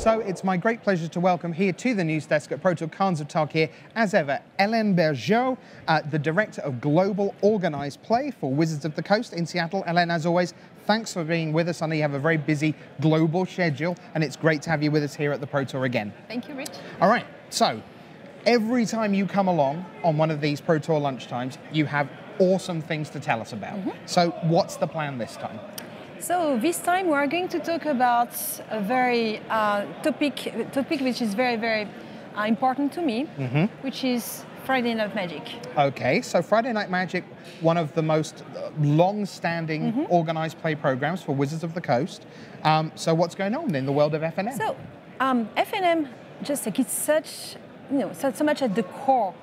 So it's my great pleasure to welcome here to the news desk at Pro Tour Cons of Tarkir, as ever, Helene Bergeot, the Director of Global Organised Play for Wizards of the Coast in Seattle. Helene, as always, thanks for being with us. I know you have a very busy global schedule, and it's great to have you with us here at the Pro Tour again. Thank you, Rich. All right, so every time you come along on one of these Pro Tour lunchtimes, you have awesome things to tell us about. So what's the plan this time? So this time we are going to talk about a very topic which is very important to me, which is Friday Night Magic. Okay, so Friday Night Magic, one of the most long-standing organised play programs for Wizards of the Coast. So what's going on in the world of FNM? So FNM, just like it's such, so much at the core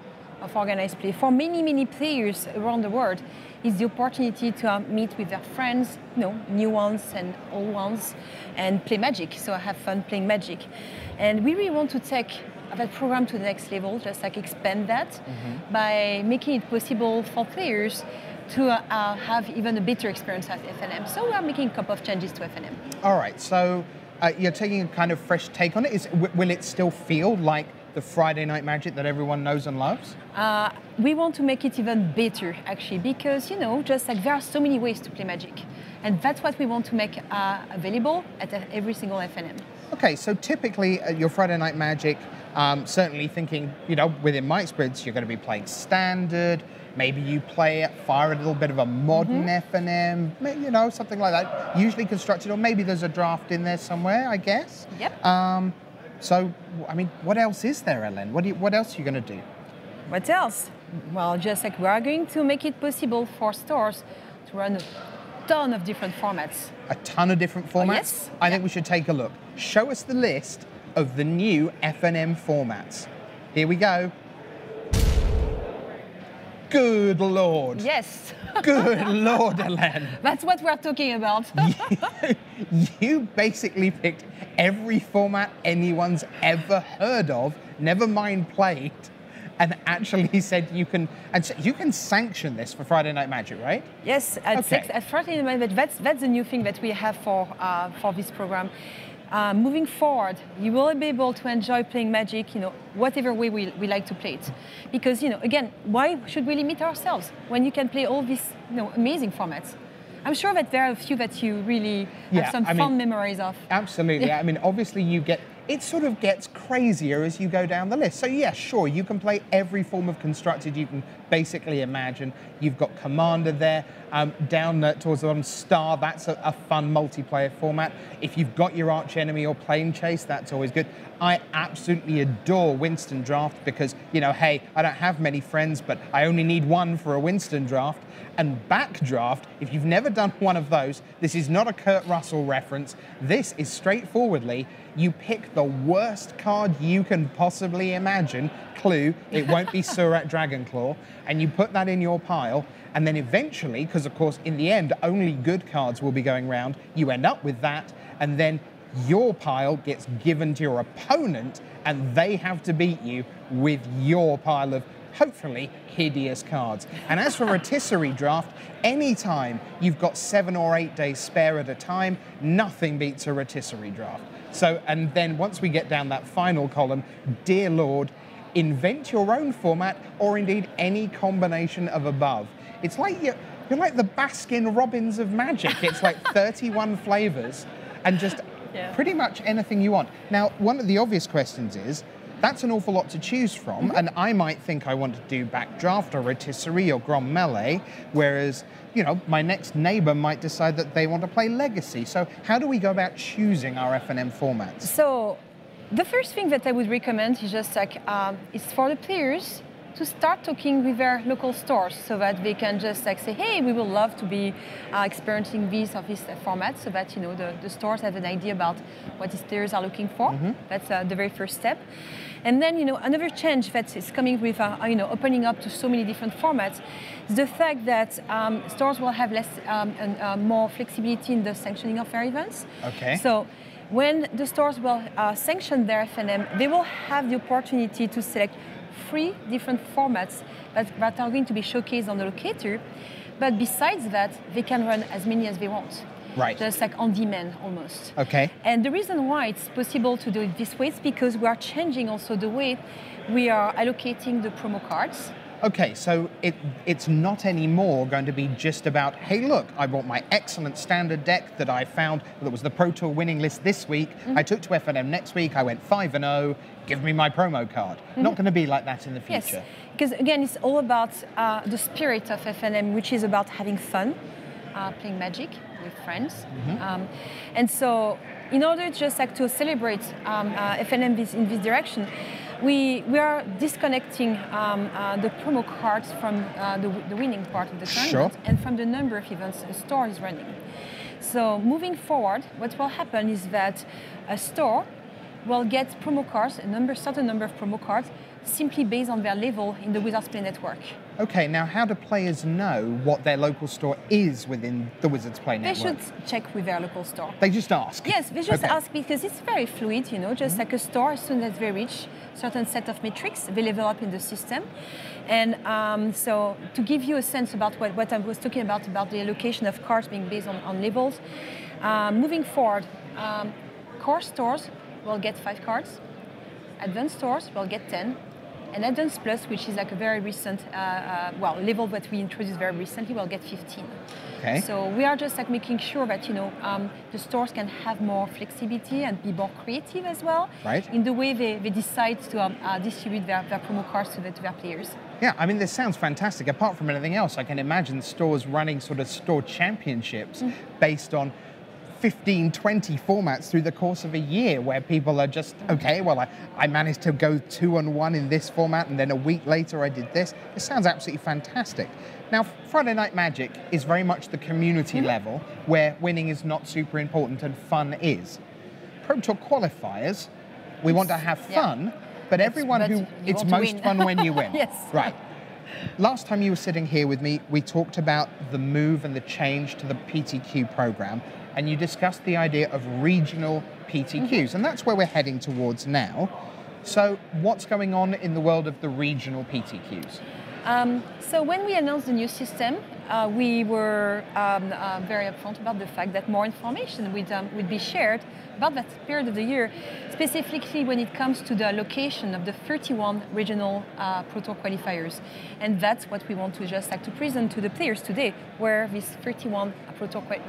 of organised play. For many players around the world, is the opportunity to meet with their friends, new ones and old ones, and play Magic. So have fun playing Magic. And we really want to take that program to the next level, just like expand that by making it possible for players to have even a better experience at FNM. So we are making a couple of changes to FNM. All right, so you're taking a kind of fresh take on it. Will it still feel like the Friday Night Magic that everyone knows and loves? We want to make it even better, actually, because, just like there are so many ways to play Magic. And that's what we want to make available at every single FNM. Okay, so typically your Friday Night Magic, certainly thinking, within my experience, you're going to be playing standard, maybe you fire a little bit of a modern FNM, something like that, usually constructed, or maybe there's a draft in there somewhere, I guess. Yep. So, I mean, what else is there, Helene? What else are you going to do? What else? Well, just like we are going to make it possible for stores to run a ton of different formats. A ton of different formats? Yes. I think we should take a look. Show us the list of the new FNM formats. Here we go. Good Lord. Yes. Good Lord, Helene. That's what we're talking about. You basically picked every format anyone's ever heard of, never mind played, and actually said you can sanction this for Friday Night Magic, right? Yes, at Friday Night Magic, that's the new thing that we have for this program. Moving forward, you will be able to enjoy playing Magic, whatever way we like to play it. Because, again, why should we limit ourselves when you can play all these, amazing formats? I'm sure that there are a few that you really have some fun memories of. Absolutely. I mean, obviously it sort of gets crazier as you go down the list. So yeah, sure, you can play every form of constructed you can basically imagine. You've got Commander there, down towards the bottom, Star, that's a fun multiplayer format. If you've got your arch enemy or plane chase, that's always good. I absolutely adore Winston Draft because, hey, I don't have many friends, but I only need one for a Winston Draft. And Backdraft, if you've never done one of those, this is not a Kurt Russell reference. This is straightforwardly, you pick the worst card you can possibly imagine, clue, it won't be Surat Dragonclaw, and you put that in your pile, and then eventually, because of course in the end only good cards will be going round, you end up with that, and then your pile gets given to your opponent, and they have to beat you with your pile of hopefully hideous cards. And as for Rotisserie Draft, anytime you've got 7 or 8 days spare at a time, nothing beats a Rotisserie Draft. So, and then once we get down that final column, dear Lord, invent your own format or indeed any combination of above. It's like you're like the Baskin Robbins of Magic. It's like 31 flavors and just pretty much anything you want. Now, one of the obvious questions is, that's an awful lot to choose from, and I might think I want to do Backdraft or Rotisserie or Grand Melee, whereas, my next neighbor might decide that they want to play Legacy. So how do we go about choosing our FNM formats? So the first thing that I would recommend is just like, it's for the players to start talking with their local stores so that they can just like say, hey, we would love to be experiencing this or this format, so that the stores have an idea about what these players are looking for. That's the very first step. And then another change that is coming with opening up to so many different formats is the fact that stores will have less more flexibility in the sanctioning of their events. Okay. So when the stores will sanction their FNM, they will have the opportunity to select 3 different formats that are going to be showcased on the locator. But besides that, they can run as many as they want. Right. Just like on demand almost. Okay. And the reason why it's possible to do it this way is because we are changing also the way we are allocating the promo cards. Okay, so it's not anymore going to be just about, hey, look, I bought my excellent standard deck that I found that was the Pro Tour winning list this week. I took to F&M next week. I went 5-0. Give me my promo card. Not going to be like that in the future. Yes, because again, it's all about the spirit of F&M, which is about having fun, playing Magic with friends. And so in order just like to celebrate F&M in this direction, we are disconnecting the promo cards from the winning part of the tournament and from the number of events a store is running. So moving forward, what will happen is that a store will get promo cards, certain number of promo cards, simply based on their level in the Wizards Play network. Okay, now how do players know what their local store is within the Wizards Play network? They should check with their local store. They just ask? Yes, they just ask because it's very fluid, you know, just like a store, as soon as they reach a certain set of metrics, they level up in the system. And so to give you a sense about what I was talking about the allocation of cards being based on levels, moving forward, core stores will get 5 cards, advanced stores will get 10, and Advanced Plus, which is like a very recent, level that we introduced very recently, will get 15. Okay. So we are just like making sure that, you know, the stores can have more flexibility and be more creative as well in the way they decide to distribute their promo cards to their players. Yeah, I mean, this sounds fantastic. Apart from anything else, I can imagine stores running sort of store championships based on 15, 20 formats through the course of a year where people are just, okay, well, I managed to go 2-1 in this format and then a week later I did this. It sounds absolutely fantastic. Now, Friday Night Magic is very much the community level where winning is not super important and fun is. Pro Tour Qualifiers, we want to have fun, but it's most fun when you win. Yes. Right. Last time you were sitting here with me, we talked about the move and the change to the PTQ program, and you discussed the idea of regional PTQs, and that's where we're heading towards now. So what's going on in the world of the regional PTQs? So when we announced the new system, we were very upfront about the fact that more information would be shared about that period of the year, specifically when it comes to the allocation of the 31 regional Pro Tour qualifiers. And that's what we want to just like to present to the players today, where these 31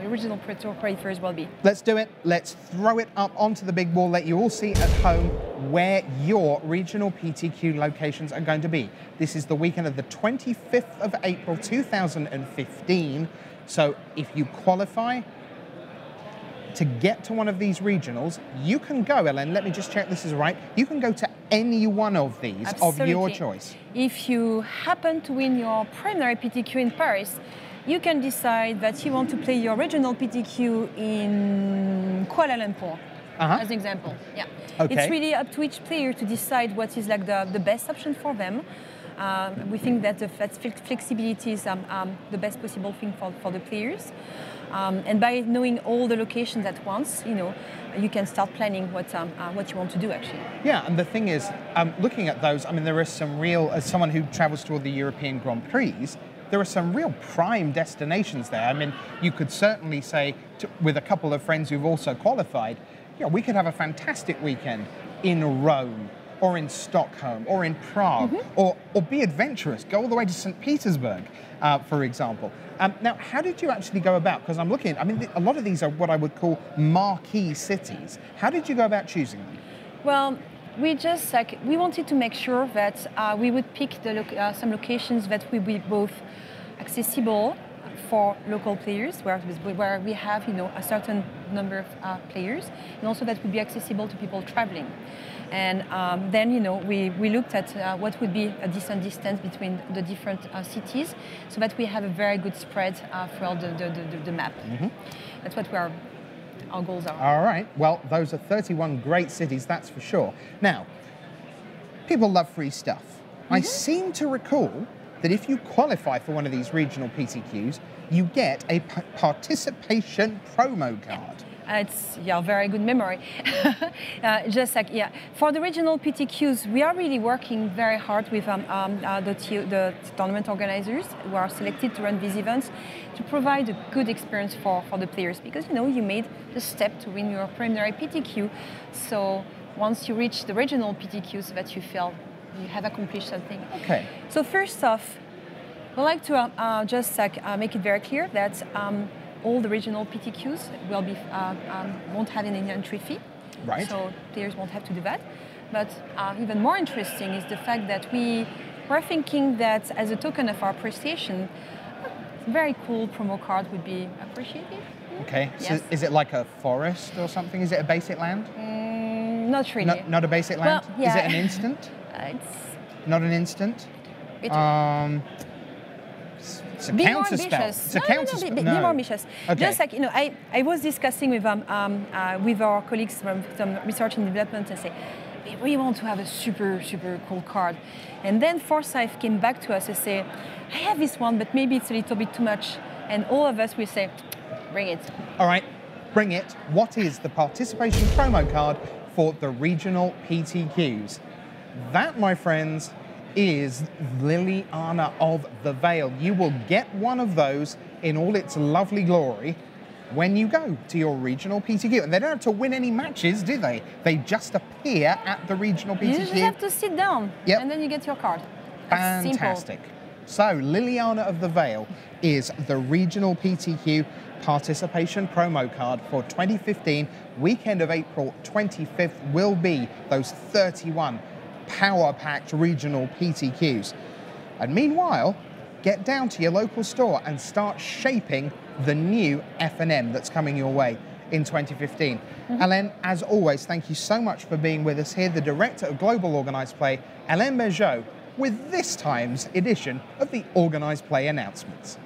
regional Pro Tour qualifiers will be. Let's do it. Let's throw it up onto the big wall, let you all see at home where your regional PTQ locations are going to be. This is the weekend of the 25th of April 2015. So if you qualify to get to one of these regionals, you can go, Helene, let me just check this is right, you can go to any one of these of your choice. If you happen to win your preliminary PTQ in Paris, you can decide that you want to play your regional PTQ in Kuala Lumpur, as an example. Yeah. Okay. It's really up to each player to decide what is like the best option for them. We think that flexibility is the best possible thing for the players. And by knowing all the locations at once, you know, you can start planning what you want to do actually. Yeah, and the thing is, looking at those, I mean, there are some real, as someone who travels to all the European Grand Prix, there are some real prime destinations there. I mean, you could certainly say, with a couple of friends who've also qualified, yeah, we could have a fantastic weekend in Rome, or in Stockholm, or in Prague, or be adventurous, go all the way to St. Petersburg, for example. Now, how did you actually go about, because I'm looking, I mean, a lot of these are what I would call marquee cities. How did you go about choosing them? Well, we wanted to make sure that we would pick some locations that would be both accessible for local players, where we have, you know, a certain number of players, and also that would be accessible to people traveling. And then, you know, we looked at what would be a decent distance between the different cities, so that we have a very good spread throughout the map. That's what our goals are. All right. Well, those are 31 great cities, that's for sure. Now, people love free stuff. I seem to recall that if you qualify for one of these regional PTQs, you get a participation promo card. It's very good memory. Just like for the regional PTQs, we are really working very hard with the tournament organizers who are selected to run these events to provide a good experience for the players, because you made the step to win your preliminary PTQ. So once you reach the regional PTQs, that you feel you have accomplished something. Okay. So first off, we'd like to just make it very clear that all the regional PTQs will be won't have any entry fee, right? So players won't have to do that. But even more interesting is the fact that we were thinking that as a token of our appreciation, a very cool promo card would be appreciated. Okay. Yes. So is it like a forest or something? Is it a basic land? Not really. Not a basic land. Well, yeah. Is it an instant? It's not an instant. It's a counter spell. It's a counter spell. Be more ambitious. Okay. Just like I was discussing with our colleagues from some research and development and say, we really want to have a super cool card. And then Forsyth came back to us and say, I have this one, but maybe it's a little bit too much. And all of us will say, bring it. All right, bring it. What is the participation promo card for the regional PTQs? That, my friends, is Liliana of the Vale. You will get one of those in all its lovely glory when you go to your regional PTQ. And they don't have to win any matches, do they? They just appear at the regional PTQ. You just have to sit down, and then you get your card. That's fantastic. Simple. So Liliana of the Vale is the regional PTQ participation promo card for 2015. Weekend of April 25th will be those 31 power-packed regional PTQs. And meanwhile, get down to your local store and start shaping the new F&M that's coming your way in 2015. Helene, as always, thank you so much for being with us here, the Director of Global Organised Play, Helene Bergeot, with this time's edition of the Organised Play announcements.